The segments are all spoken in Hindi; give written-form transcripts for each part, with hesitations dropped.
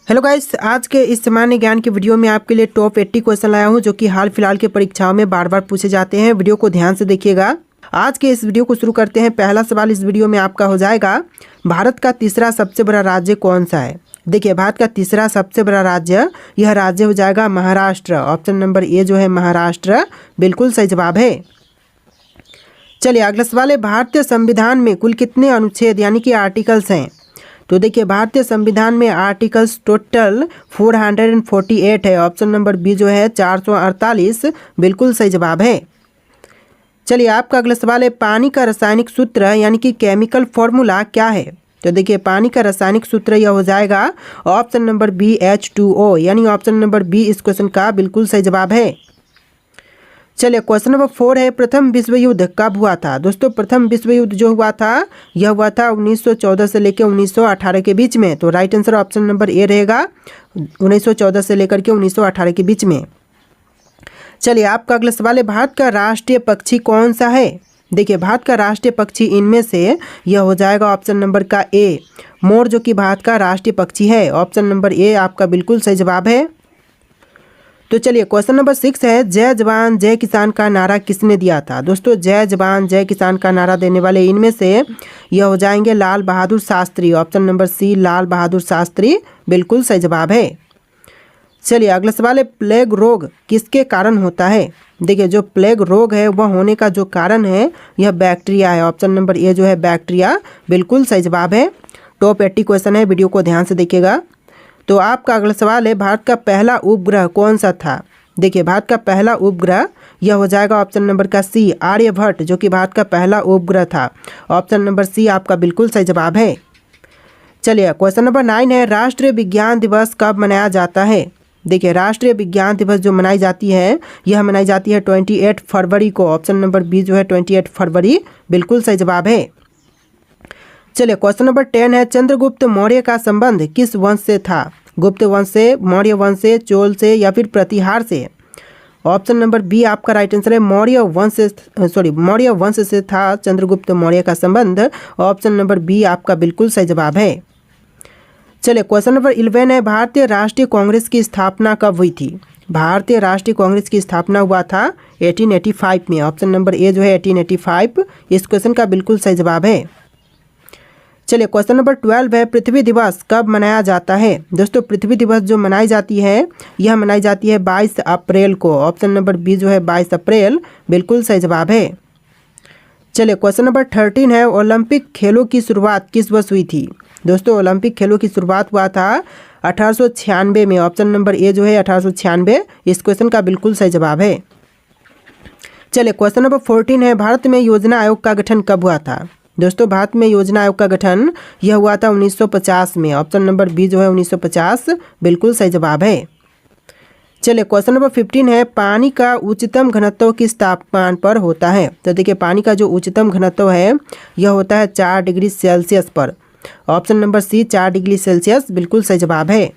हेलो गाइस, आज के इस सामान्य ज्ञान की वीडियो में आपके लिए टॉप 80 क्वेश्चन लाया हूं जो कि हाल फिलहाल के परीक्षाओं में बार बार पूछे जाते हैं। वीडियो को ध्यान से देखिएगा। आज के इस वीडियो को शुरू करते हैं। पहला सवाल इस वीडियो में आपका हो जाएगा, भारत का तीसरा सबसे बड़ा राज्य कौन सा है। देखिए, भारत का तीसरा सबसे बड़ा राज्य, यह राज्य हो जाएगा महाराष्ट्र। ऑप्शन नंबर ए जो है महाराष्ट्र, बिल्कुल सही जवाब है। चलिए अगला सवाल है, भारतीय संविधान में कुल कितने अनुच्छेद यानी कि आर्टिकल्स हैं। तो देखिए, भारतीय संविधान में आर्टिकल्स टोटल 448 है। ऑप्शन नंबर बी जो है 448, बिल्कुल सही जवाब है। चलिए आपका अगला सवाल है, पानी का रासायनिक सूत्र यानी कि केमिकल फॉर्मूला क्या है। तो देखिए, पानी का रासायनिक सूत्र यह हो जाएगा ऑप्शन नंबर बी H2O, यानी ऑप्शन नंबर बी इस क्वेश्चन का बिल्कुल सही जवाब है। चलिए क्वेश्चन नंबर 4 है, प्रथम विश्व युद्ध कब हुआ था। दोस्तों, प्रथम विश्व युद्ध जो हुआ था यह हुआ था 1914 से लेकर 1918 के बीच में। तो right answer option number A रहेगा, 1914 से लेकर के 1918 के बीच में। चलिए आपका अगला सवाल है, भारत का राष्ट्रीय पक्षी कौन सा है। देखिए, भारत का राष्ट्रीय पक्षी इनमें से यह हो जाएगा ऑप्शन नंबर का ए, मोर, जो कि भारत का राष्ट्रीय पक्षी है। ऑप्शन नंबर ए आपका बिल्कुल सही जवाब है। तो चलिए क्वेश्चन नंबर 6 है, जय जवान जय किसान का नारा किसने दिया था। दोस्तों, जय जवान जय किसान का नारा देने वाले इनमें से यह हो जाएंगे लाल बहादुर शास्त्री। ऑप्शन नंबर सी लाल बहादुर शास्त्री, बिल्कुल सही जवाब है। चलिए अगला सवाल है, प्लेग रोग किसके कारण होता है। देखिए, जो प्लेग रोग है वह होने का जो कारण है यह बैक्टीरिया है। ऑप्शन नंबर ए जो है बैक्टीरिया, बिल्कुल सही जवाब है। टॉप 80 क्वेश्चन है, वीडियो को ध्यान से देखिएगा। तो आपका अगला सवाल है, भारत का पहला उपग्रह कौन सा था। देखिए, भारत का पहला उपग्रह यह हो जाएगा ऑप्शन नंबर का सी आर्यभट्ट, जो कि भारत का पहला उपग्रह था। ऑप्शन नंबर सी आपका बिल्कुल सही जवाब है। चलिए क्वेश्चन नंबर 9 है, राष्ट्रीय विज्ञान दिवस कब मनाया जाता है। देखिए, राष्ट्रीय विज्ञान दिवस जो मनाई जाती है यह मनाई जाती है 28 फरवरी को। ऑप्शन नंबर बी जो है 28 फरवरी, बिल्कुल सही जवाब है। चलिए क्वेश्चन नंबर 10 है, चंद्रगुप्त मौर्य का संबंध किस वंश से था। गुप्त वंश से, मौर्य वंश से, चोल से या फिर प्रतिहार से। ऑप्शन नंबर बी आपका राइट आंसर है, मौर्य वंश से था चंद्रगुप्त मौर्य का संबंध। ऑप्शन नंबर बी आपका बिल्कुल सही जवाब है। चलिए क्वेश्चन नंबर 11 है, भारतीय राष्ट्रीय कांग्रेस की स्थापना कब हुई थी। भारतीय राष्ट्रीय कांग्रेस की स्थापना हुआ था 1885 में। ऑप्शन नंबर ए जो है 1885, इस क्वेश्चन का बिल्कुल सही जवाब है। चलिए क्वेश्चन नंबर 12 है, पृथ्वी दिवस कब मनाया जाता है। दोस्तों, पृथ्वी दिवस जो मनाई जाती है यह मनाई जाती है 22 अप्रैल को। ऑप्शन नंबर बी जो है 22 अप्रैल, बिल्कुल सही जवाब है। चलिए क्वेश्चन नंबर 13 है, ओलंपिक खेलों की शुरुआत किस वर्ष हुई थी। दोस्तों, ओलंपिक खेलों की शुरुआत हुआ था 1896 में। ऑप्शन नंबर ए जो है 1896, इस क्वेश्चन का बिल्कुल सही जवाब है। चलिए क्वेश्चन नंबर 14 है, भारत में योजना आयोग का गठन कब हुआ था। दोस्तों, भारत में योजना आयोग का गठन यह हुआ था 1950 में। ऑप्शन नंबर बी जो है 1950, बिल्कुल सही जवाब है। चलिए क्वेश्चन नंबर 15 है, पानी का उच्चतम घनत्व किस तापमान पर होता है। तो देखिए, पानी का जो उच्चतम घनत्व है यह होता है 4 डिग्री सेल्सियस पर। Option number C 4 degree Celsius, बिल्कुल सही जवाब है।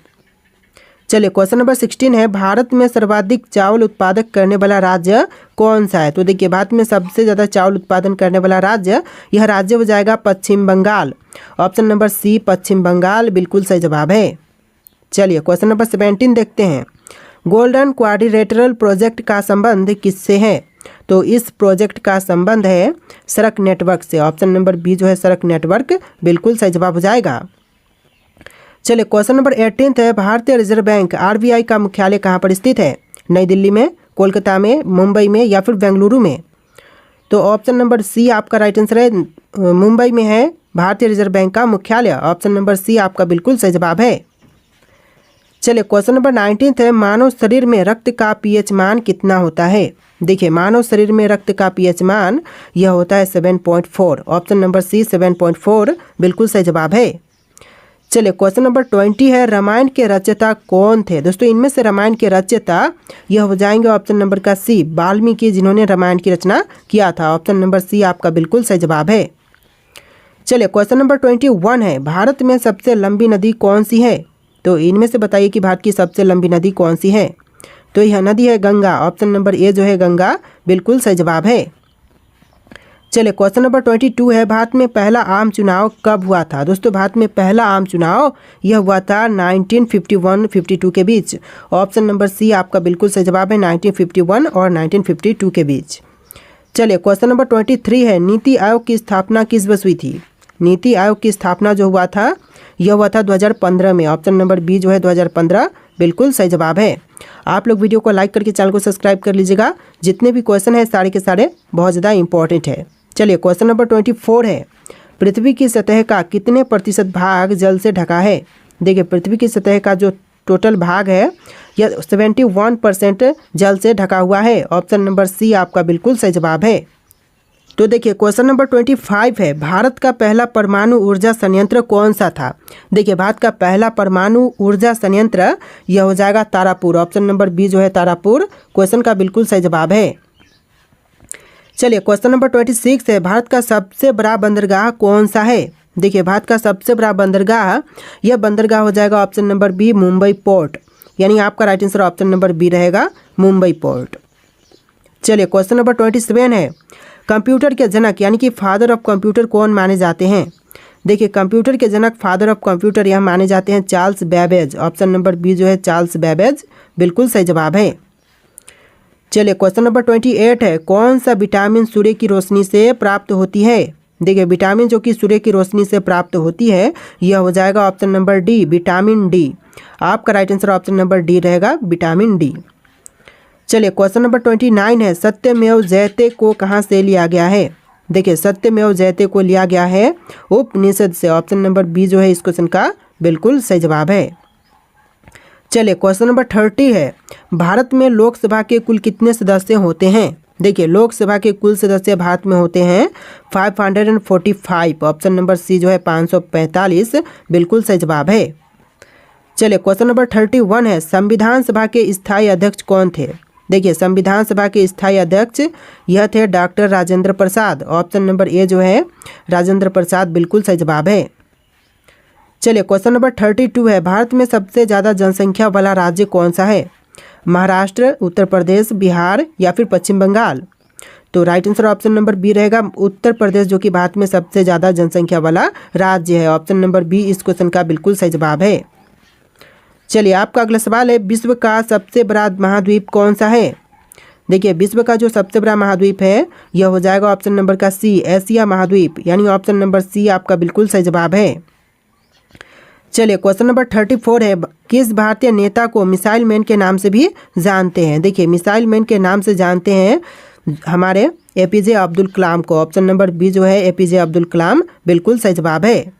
चलिए क्वेश्चन नंबर 16 है, भारत में सर्वाधिक चावल उत्पादक करने वाला राज्य कौन सा है। तो देखिए, भारत में सबसे ज़्यादा चावल उत्पादन करने वाला राज्य, यह राज्य हो जाएगा पश्चिम बंगाल। ऑप्शन नंबर सी पश्चिम बंगाल, बिल्कुल सही जवाब है। चलिए क्वेश्चन नंबर 17 देखते हैं, गोल्डन क्वाड्रिलेटरल प्रोजेक्ट का संबंध किससे है। तो इस प्रोजेक्ट का संबंध है सड़क नेटवर्क से। ऑप्शन नंबर बी जो है सड़क नेटवर्क, बिल्कुल सही जवाब हो जाएगा। चलिए क्वेश्चन नंबर 18 है, भारतीय रिजर्व बैंक RBI का मुख्यालय कहाँ पर स्थित है। नई दिल्ली में, कोलकाता में, मुंबई में या फिर बेंगलुरु में। तो ऑप्शन नंबर सी आपका राइट आंसर है, मुंबई में है भारतीय रिजर्व बैंक का मुख्यालय। ऑप्शन नंबर सी आपका बिल्कुल सही जवाब है। चलिए क्वेश्चन नंबर 19 है, मानव शरीर में रक्त का pH मान कितना होता है। देखिए, मानव शरीर में रक्त का pH मान यह होता है 7.4। ऑप्शन नंबर सी 7.4, बिल्कुल सही जवाब है। चलिए क्वेश्चन नंबर 20 है, रामायण के रचयिता कौन थे। दोस्तों, इनमें से रामायण के रचयिता यह हो जाएंगे ऑप्शन नंबर का सी वाल्मीकि, जिन्होंने रामायण की रचना किया था। ऑप्शन नंबर सी आपका बिल्कुल सही जवाब है। चलिए क्वेश्चन नंबर 21 है, भारत में सबसे लंबी नदी कौन सी है। तो इनमें से बताइए कि भारत की सबसे लंबी नदी कौन सी है। तो यह नदी है गंगा। ऑप्शन नंबर ए जो है गंगा, बिल्कुल सही जवाब है। चलिए क्वेश्चन नंबर 22 है, भारत में पहला आम चुनाव कब हुआ था। दोस्तों भारत में पहला आम चुनाव यह हुआ था 1951-52 के बीच। ऑप्शन नंबर सी आपका बिल्कुल सही जवाब है, 1951 और 1952 के बीच। चलिए क्वेश्चन नंबर 23 है, नीति आयोग की स्थापना किस वर्ष हुई थी। नीति आयोग की स्थापना जो हुआ था यह हुआ था 2015 में। ऑप्शन नंबर बी जो है 2015 बिल्कुल सही जवाब है। आप लोग वीडियो को लाइक करके चैनल को सब्सक्राइब कर लीजिएगा। जितने भी क्वेश्चन है सारे के सारे बहुत ज़्यादा इंपॉर्टेंट है। चलिए क्वेश्चन नंबर 24 है, पृथ्वी की सतह का कितने प्रतिशत भाग जल से ढका है। देखिए पृथ्वी की सतह का जो टोटल भाग है यह 71% जल से ढका हुआ है। ऑप्शन नंबर सी आपका बिल्कुल सही जवाब है। तो देखिए क्वेश्चन नंबर 25 है, भारत का पहला परमाणु ऊर्जा संयंत्र कौन सा था। देखिए भारत का पहला परमाणु ऊर्जा संयंत्र यह हो जाएगा तारापुर। ऑप्शन नंबर बी जो है तारापुर क्वेश्चन का बिल्कुल सही जवाब है। चलिए क्वेश्चन नंबर 26 है, भारत का सबसे बड़ा बंदरगाह कौन सा है। देखिए भारत का सबसे बड़ा बंदरगाह यह बंदरगाह हो जाएगा option number B Mumbai port, यानी आपका right answer option number B रहेगा मुंबई पोर्ट। चलिए क्वेश्चन नंबर 27 है, कंप्यूटर के जनक यानी कि फादर ऑफ कंप्यूटर कौन माने जाते हैं। देखिए कंप्यूटर के जनक फादर ऑफ कंप्यूटर यह माने जाते हैं Charles Babbage. Option number B जो है चार्ल्स बेबेज बिल्कुल सही जवाब है। चलिए क्वेश्चन नंबर 28 है, कौन सा विटामिन सूर्य की रोशनी से प्राप्त होती है। देखिए विटामिन जो कि सूर्य की रोशनी से प्राप्त होती है यह हो जाएगा option number D vitamin D. आपका right answer option number D रहेगा विटामिन डी। चलिए क्वेश्चन नंबर 29 है, सत्यमेव जयते को कहाँ से लिया गया है। देखिए सत्यमेव जयते को लिया गया है उपनिषद से। ऑप्शन नंबर बी जो है इस क्वेश्चन का बिल्कुल सही जवाब है। चलिए क्वेश्चन नंबर 30 है, भारत में लोकसभा के कुल कितने सदस्य होते हैं। देखिए लोकसभा के कुल सदस्य भारत में होते हैं 545। ऑप्शन नंबर सी जो है 545 बिल्कुल सही जवाब है। चलिए क्वेश्चन नंबर 31 है, संविधान सभा के स्थायी अध्यक्ष कौन थे। देखिए संविधान सभा के स्थायी अध्यक्ष यह थे doctor Rajendra Prasad. Option number A जो है राजेंद्र प्रसाद बिल्कुल सही जवाब है। चलिए क्वेश्चन नंबर 32 है, भारत में सबसे ज़्यादा जनसंख्या वाला राज्य कौन सा है। महाराष्ट्र, उत्तर प्रदेश, बिहार या फिर पश्चिम बंगाल। तो right answer option number B रहेगा उत्तर प्रदेश, जो कि भारत में सबसे ज़्यादा जनसंख्या वाला राज्य है। ऑप्शन नंबर बी इस क्वेश्चन का बिल्कुल सही जवाब है। चलिए आपका अगला सवाल है, विश्व का सबसे बड़ा महाद्वीप कौन सा है। देखिए विश्व का जो सबसे बड़ा महाद्वीप है यह हो जाएगा ऑप्शन नंबर का सी एशिया महाद्वीप, यानी ऑप्शन नंबर सी आपका बिल्कुल सही जवाब है। चलिए क्वेश्चन नंबर 34 है, किस भारतीय नेता को मिसाइल मैन के नाम से भी जानते हैं। देखिए मिसाइल मैन के नाम से जानते हैं हमारे एपीजे अब्दुल कलाम को। ऑप्शन नंबर बी जो है एपीजे अब्दुल कलाम बिल्कुल सही जवाब है।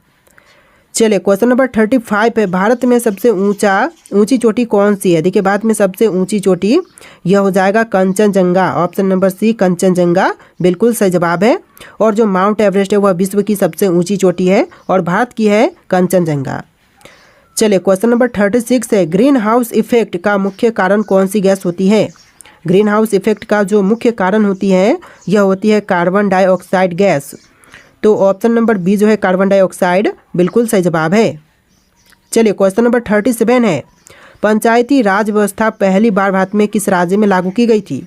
चलिए क्वेश्चन नंबर 35 है, भारत में सबसे ऊंची चोटी कौन सी है। देखिए भारत में सबसे ऊंची चोटी यह हो जाएगा Kanchenjunga. Option number C Kanchenjunga बिल्कुल सही जवाब है। और जो माउंट एवरेस्ट है वह विश्व की सबसे ऊंची चोटी है और भारत की है कंचनजंगा। चलिए क्वेश्चन नंबर 36 है, ग्रीन हाउस इफेक्ट का मुख्य कारण कौन सी गैस होती है। ग्रीन हाउस इफेक्ट का जो मुख्य कारण होती है यह होती है कार्बन डाइऑक्साइड गैस। तो ऑप्शन नंबर बी जो है कार्बन डाइऑक्साइड बिल्कुल सही जवाब है। चलिए क्वेश्चन नंबर 37 है, पंचायती राज व्यवस्था पहली बार भारत में किस राज्य में लागू की गई थी।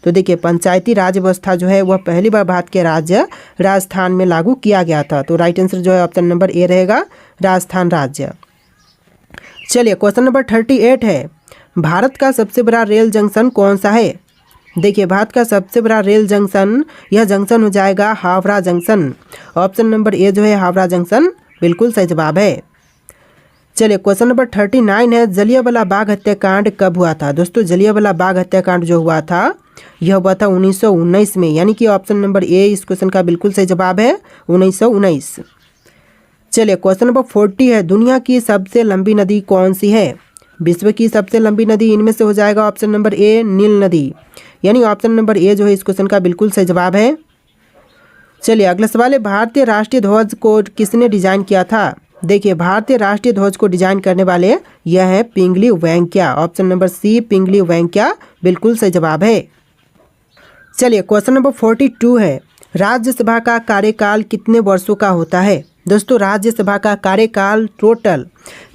तो देखिए पंचायती राज व्यवस्था जो है वह पहली बार भारत के राज्य राजस्थान में लागू किया गया था। तो राइट आंसर जो है ऑप्शन नंबर ए रहेगा राजस्थान राज्य। चलिए क्वेश्चन नंबर 38 है, भारत का सबसे बड़ा रेल जंक्शन कौन सा है। देखिए भारत का सबसे बड़ा रेल जंक्शन यह जंक्शन हो जाएगा Howrah junction. Option number A जो है हावड़ा जंक्शन बिल्कुल सही जवाब है। चलिए क्वेश्चन नंबर 39 है, जलियांवाला बाग हत्याकांड कब हुआ था। दोस्तों जलियांवाला बाग हत्याकांड जो हुआ था यह हुआ था 1919 में, यानी कि ऑप्शन नंबर ए इस क्वेश्चन का बिल्कुल सही जवाब है 1919। चलिए क्वेश्चन नंबर 40 है, दुनिया की सबसे लंबी नदी कौन सी है। विश्व की सबसे लंबी नदी इनमें से हो जाएगा ऑप्शन नंबर ए नील नदी, यानी ऑप्शन नंबर ए जो है इस क्वेश्चन का बिल्कुल सही जवाब है। चलिए अगला सवाल है, भारतीय राष्ट्रीय ध्वज को किसने डिजाइन किया था। देखिए भारतीय राष्ट्रीय ध्वज को डिजाइन करने वाले यह है पिंगली वेंकैया। ऑप्शन नंबर सी पिंगली वेंकैया बिल्कुल सही जवाब है। चलिए क्वेश्चन नंबर 42 है, राज्यसभा का कार्यकाल कितने वर्षों का होता है। दोस्तों राज्यसभा का कार्यकाल टोटल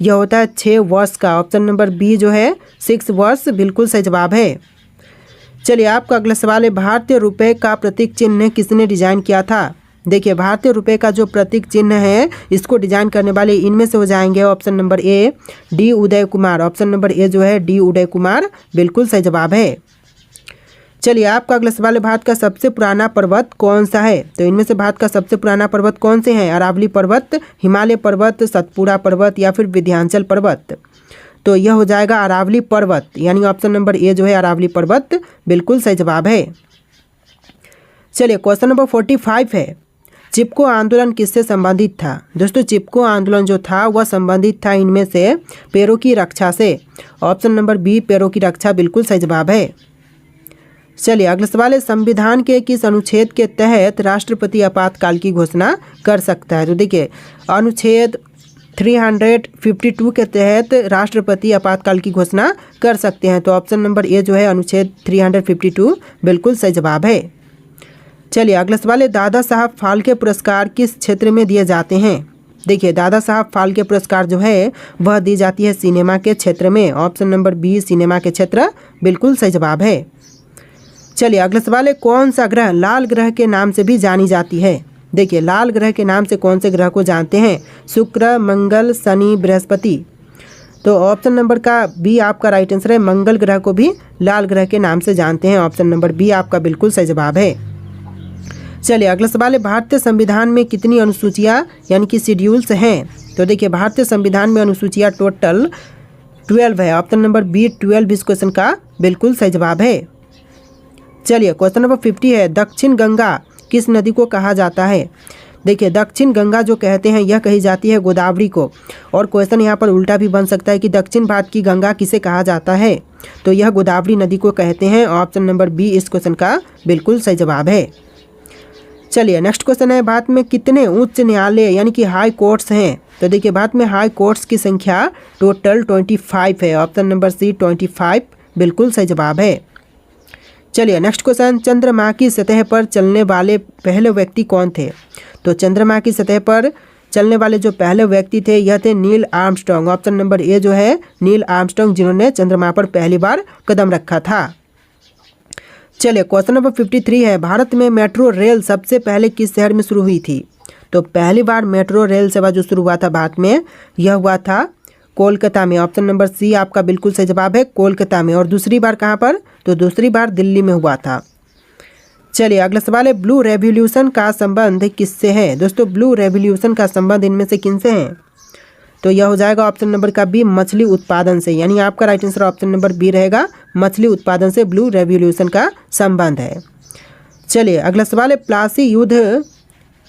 यह होता है 6 वर्ष का। ऑप्शन नंबर बी जो है 6 वर्ष बिल्कुल सही जवाब है। चलिए आपका अगला सवाल है, भारतीय रुपए का प्रतीक चिन्ह किसने डिजाइन किया था। देखिए भारतीय रुपए का जो प्रतीक चिन्ह है इसको डिजाइन करने वाले इनमें से हो जाएंगे option number A D Uday Kumar. Option number A जो है डी उदय कुमार बिल्कुल सही जवाब है। चलिए आपका अगला सवाल है, भारत का सबसे पुराना पर्वत कौन सा है। तो इनमें से भारत का सबसे पुराना पर्वत कौन से हैं, अरावली पर्वत, हिमालय पर्वत, सतपुड़ा पर्वत या फिर विंध्याचल पर्वत। तो यह हो जाएगा अरावली पर्वत, यानी ऑप्शन नंबर ए जो है अरावली पर्वत बिल्कुल सही जवाब है। चलिए क्वेश्चन नंबर 45 है, चिपको आंदोलन किससे संबंधित था। दोस्तों चिपको आंदोलन जो था वह संबंधित था इनमें से पेड़ों की रक्षा से। ऑप्शन नंबर बी पेड़ों की रक्षा बिल्कुल सही जवाब है। चलिए अगला सवाल है, संविधान के किस अनुच्छेद के तहत राष्ट्रपति आपातकाल की घोषणा कर सकता है। तो देखिए अनुच्छेद 352 के तहत राष्ट्रपति आपातकाल की घोषणा कर सकते हैं। तो ऑप्शन नंबर ए जो है अनुच्छेद 352 बिल्कुल सही जवाब है। चलिए अगला सवाल है, दादा साहब फाल्के पुरस्कार किस क्षेत्र में दिए जाते हैं। देखिए दादा साहब फाल्के पुरस्कार जो है वह दी जाती है सिनेमा के क्षेत्र में। ऑप्शन नंबर बी सिनेमा के क्षेत्र बिल्कुल सही जवाब है। चलिए अगला सवाल है, कौन सा ग्रह लाल ग्रह के नाम से भी जानी जाती है। देखिए लाल ग्रह के नाम से कौन से ग्रह को जानते हैं, शुक्र, मंगल, शनि, बृहस्पति। तो ऑप्शन नंबर का बी आपका राइट आंसर है, मंगल ग्रह को भी लाल ग्रह के नाम से जानते हैं। ऑप्शन नंबर बी आपका बिल्कुल सही जवाब है। चलिए अगला सवाल है, भारतीय संविधान में कितनी अनुसूचियाँ यानी कि शेड्यूल्स हैं। तो देखिए भारतीय संविधान में अनुसूचियाँ टोटल 12 है। ऑप्शन नंबर बी 12 इस क्वेश्चन का बिल्कुल सही जवाब है। चलिए क्वेश्चन नंबर 50 है, दक्षिण गंगा किस नदी को कहा जाता है। देखिए दक्षिण गंगा जो कहते हैं यह कही जाती है गोदावरी को। और क्वेश्चन यहाँ पर उल्टा भी बन सकता है कि दक्षिण भारत की गंगा किसे कहा जाता है। तो यह गोदावरी नदी को कहते हैं। ऑप्शन नंबर बी इस क्वेश्चन का बिल्कुल सही जवाब है। चलिए नेक्स्ट क्वेश्चन है, भारत में कितने उच्च न्यायालय यानी कि हाई कोर्ट्स हैं। तो देखिए भारत में हाई कोर्ट्स की संख्या टोटल 25 है। ऑप्शन नंबर सी 25 बिल्कुल सही जवाब है। चलिए नेक्स्ट क्वेश्चन, चंद्रमा की सतह पर चलने वाले पहले व्यक्ति कौन थे। तो चंद्रमा की सतह पर चलने वाले जो पहले व्यक्ति थे यह थे Neil Armstrong. Option number A जो है नील आर्मस्ट्रांग जिन्होंने चंद्रमा पर पहली बार कदम रखा था। चलिए क्वेश्चन नंबर 53 है, भारत में मेट्रो रेल सबसे पहले किस शहर में शुरू हुई थी। तो पहली बार मेट्रो रेल सेवा जो शुरू हुआ था भारत में यह हुआ था कोलकाता में। ऑप्शन नंबर सी आपका बिल्कुल सही जवाब है, कोलकाता में। और दूसरी बार कहाँ पर, तो दूसरी बार दिल्ली में हुआ था। चलिए अगला सवाल है, ब्लू रेवोल्यूशन का संबंध किससे है। दोस्तों ब्लू रेवोल्यूशन का संबंध इनमें से किनसे है। तो यह हो जाएगा ऑप्शन नंबर का बी मछली उत्पादन से, यानी आपका right answer option number B रहेगा, मछली उत्पादन से ब्लू रेवोल्यूशन का संबंध है। चलिए अगला सवाल है, प्लासी युद्ध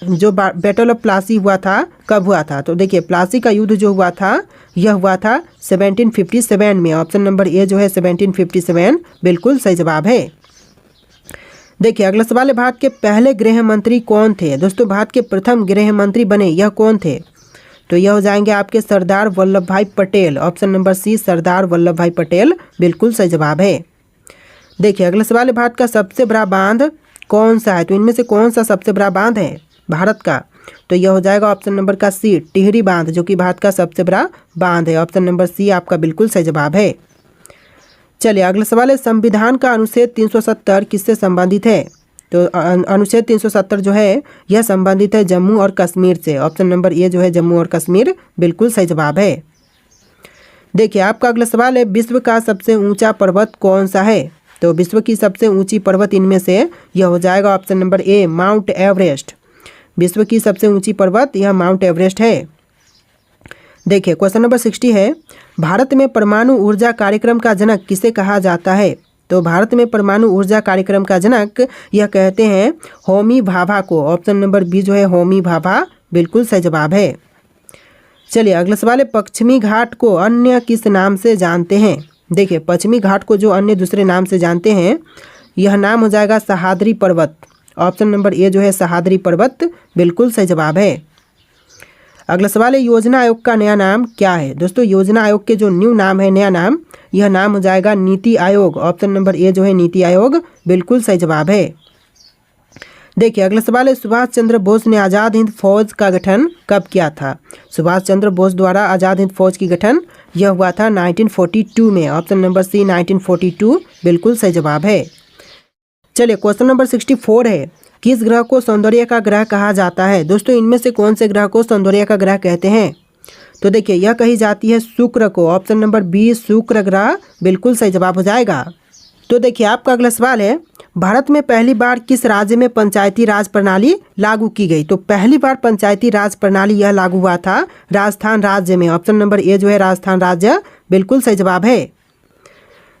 जो बैटल ऑफ प्लासी हुआ था कब हुआ था। तो देखिए प्लासी का युद्ध जो हुआ था यह हुआ था 1757 में। ऑप्शन नंबर ए जो है 1757 बिल्कुल सही जवाब है। देखिए अगला सवाल है, भारत के पहले गृह मंत्री कौन थे। दोस्तों भारत के प्रथम गृह मंत्री बने यह कौन थे। तो यह हो जाएंगे आपके सरदार वल्लभ भाई पटेल। ऑप्शन नंबर सी सरदार वल्लभ भाई पटेल बिल्कुल सही जवाब है। देखिए अगला सवाल है, भारत का सबसे बड़ा बांध कौन सा है। तो इनमें से कौन सा सबसे बड़ा बांध है भारत का। तो यह हो जाएगा ऑप्शन नंबर का सी टिहरी बांध, जो कि भारत का सबसे बड़ा बांध है। ऑप्शन नंबर सी आपका बिल्कुल सही जवाब है। चलिए अगला सवाल है, संविधान का अनुच्छेद 370 किससे संबंधित है। तो अनुच्छेद 370 जो है यह संबंधित है जम्मू और कश्मीर से। ऑप्शन नंबर ए जो है जम्मू और कश्मीर बिल्कुल सही जवाब है। देखिए आपका अगला सवाल है, विश्व का सबसे ऊंचा पर्वत कौन सा है। तो विश्व की सबसे ऊंची पर्वत इनमें से यह हो जाएगा option number A mount Everest. विश्व की सबसे ऊंची पर्वत यह माउंट एवरेस्ट है। देखिए क्वेश्चन नंबर 60 है, भारत में परमाणु ऊर्जा कार्यक्रम का जनक किसे कहा जाता है। तो भारत में परमाणु ऊर्जा कार्यक्रम का जनक यह कहते हैं होमी भाभा को। ऑप्शन नंबर बी जो है होमी भाभा बिल्कुल सही जवाब है। चलिए अगला सवाल है, पश्चिमी घाट को अन्य किस नाम से जानते हैं। देखिए पश्चिमी घाट को जो अन्य दूसरे नाम से जानते हैं यह नाम हो जाएगा सह्याद्री पर्वत। ऑप्शन नंबर ए जो है सह्याद्री पर्वत बिल्कुल सही जवाब है। अगला सवाल है, योजना आयोग का नया नाम क्या है। दोस्तों योजना आयोग के जो न्यू नाम है नया नाम यह नाम हो जाएगा NITI Aayog. Option number A जो है नीति आयोग बिल्कुल सही जवाब है। देखिए अगला सवाल है, सुभाष चंद्र बोस ने आज़ाद हिंद फौज का गठन कब किया था। सुभाष चंद्र बोस द्वारा आज़ाद हिंद फौज की गठन यह हुआ था 1942 में। ऑप्शन नंबर सी 1942 बिल्कुल सही जवाब है। चलिए क्वेश्चन नंबर 64 है, किस ग्रह को सौंदर्य का ग्रह कहा जाता है। दोस्तों इनमें से कौन से ग्रह को सौंदर्य का ग्रह कहते हैं। तो देखिए यह कही जाती है शुक्र को। ऑप्शन नंबर बी शुक्र ग्रह बिल्कुल सही जवाब हो जाएगा। तो देखिए आपका अगला सवाल है, भारत में पहली बार किस राज्य में पंचायती राज प्रणाली लागू की गई। तो पहली बार पंचायती राज प्रणाली यह लागू हुआ था राजस्थान राज्य में। ऑप्शन नंबर ए जो है राजस्थान राज्य बिल्कुल सही जवाब है।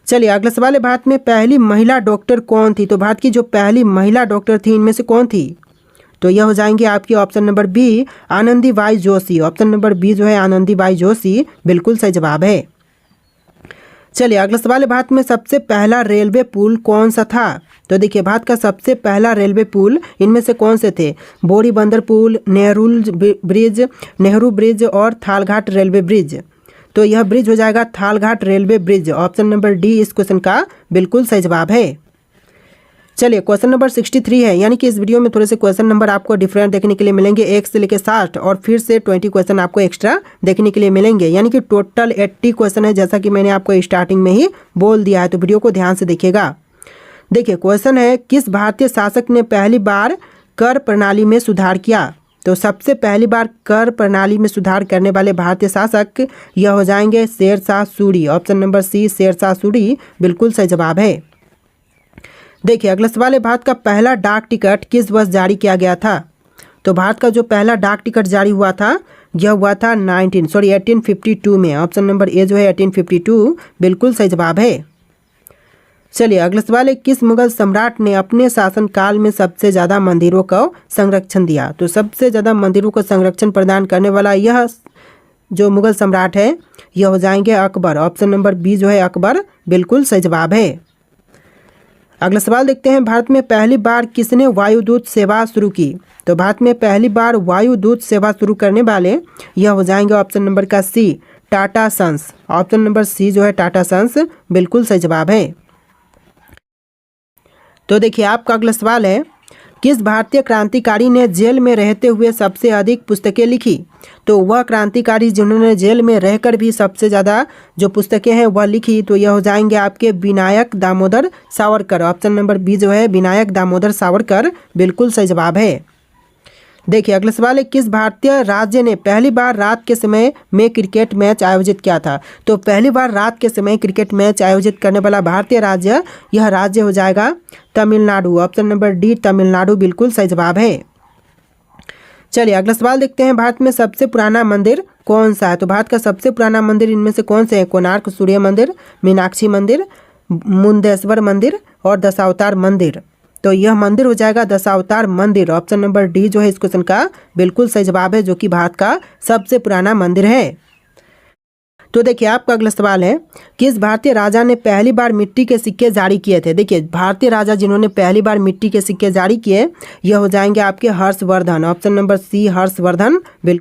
चलिए अगला सवाल है, भारत में पहली महिला डॉक्टर कौन थी। तो भारत की जो पहली महिला डॉक्टर थी इनमें से कौन थी। तो यह हो जाएंगे आपकी option number B Anandibai Joshi. Option number B जो है आनंदीबाई जोशी बिल्कुल सही जवाब है। चलिए अगला सवाल है, भारत में सबसे पहला रेलवे पुल कौन सा था। तो देखिए भारत का सबसे पहला रेलवे पुल इनमें से कौन से थे। बोरी बंदर पुल, नेहरू ब्रिज और थालघाट रेलवे ब्रिज। तो यह ब्रिज हो जाएगा Thalghat railway bridge. Option number D इस क्वेश्चन का बिल्कुल सही जवाब है। चलिए क्वेश्चन नंबर 63 है, यानी कि इस वीडियो में थोड़े से क्वेश्चन नंबर आपको डिफरेंट देखने के लिए मिलेंगे। 1 से लेकर 60 और फिर से 20 क्वेश्चन आपको एक्स्ट्रा देखने के लिए मिलेंगे, यानी कि टोटल 80 क्वेश्चन है, जैसा कि मैंने आपको स्टार्टिंग में ही बोल दिया है। तो वीडियो को ध्यान से देखिएगा। देखिए क्वेश्चन है, किस भारतीय शासक ने पहली बार कर प्रणाली में सुधार किया। तो सबसे पहली बार कर प्रणाली में सुधार करने वाले भारतीय शासक यह हो जाएंगे Sher Shah Suri. Option number C Sher Shah Suri बिल्कुल सही जवाब है। देखिए अगला सवाल है, भारत का पहला डाक टिकट किस वर्ष जारी किया गया था। तो भारत का जो पहला डाक टिकट जारी हुआ था यह हुआ था 1852 में। ऑप्शन नंबर ए जो है 1852 बिल्कुल सही जवाब है। चलिए अगला सवाल है, किस मुगल सम्राट ने अपने शासनकाल में सबसे ज़्यादा मंदिरों को संरक्षण दिया। तो सबसे ज़्यादा मंदिरों को संरक्षण प्रदान करने वाला यह जो मुगल सम्राट है यह हो जाएंगे अकबर। ऑप्शन नंबर बी जो है अकबर बिल्कुल सही जवाब है। अगला सवाल देखते हैं, भारत में पहली बार किसने वायुदूत सेवा शुरू की। तो भारत में पहली बार वायुदूत सेवा शुरू करने वाले यह हो जाएंगे ऑप्शन नंबर का C Tata sons. Option number C जो है टाटा सन्स बिल्कुल सही जवाब है। तो देखिए आपका अगला सवाल है, किस भारतीय क्रांतिकारी ने जेल में रहते हुए सबसे अधिक पुस्तकें लिखी। तो वह क्रांतिकारी जिन्होंने जेल में रहकर भी सबसे ज़्यादा जो पुस्तकें हैं वह लिखी, तो यह हो जाएंगे आपके Vinayak Damodar Savarkar. Option number B जो है विनायक दामोदर सावरकर बिल्कुल सही जवाब है। देखिए अगला सवाल है, किस भारतीय राज्य ने पहली बार रात के समय में क्रिकेट मैच आयोजित किया था। तो पहली बार रात के समय क्रिकेट मैच आयोजित करने वाला भारतीय राज्य यह राज्य हो जाएगा Tamil Nadu. Option number D Tamil Nadu बिल्कुल सही जवाब है। चलिए अगला सवाल देखते हैं, भारत में सबसे पुराना मंदिर कौन सा है। तो भारत का सबसे पुराना मंदिर इनमें से कौन से है। कोणार्क सूर्य मंदिर, मीनाक्षी मंदिर, मुंदेश्वर मंदिर और दशावतार मंदिर। तो यह मंदिर हो जाएगा दशावतार मंदिर। ऑप्शन नंबर डी जो है इस क्वेश्चन का बिल्कुल सही जवाब है, जो कि भारत का सबसे पुराना मंदिर है। तो देखिए आपका अगला सवाल है, किस भारतीय राजा ने पहली बार मिट्टी के सिक्के जारी किए थे। देखिए भारतीय राजा जिन्होंने पहली बार मिट्टी के सिक्के जारी किए यह हो जाएंगे आपके Harshavardhan. Option number C Harshavardhan बिल्कुल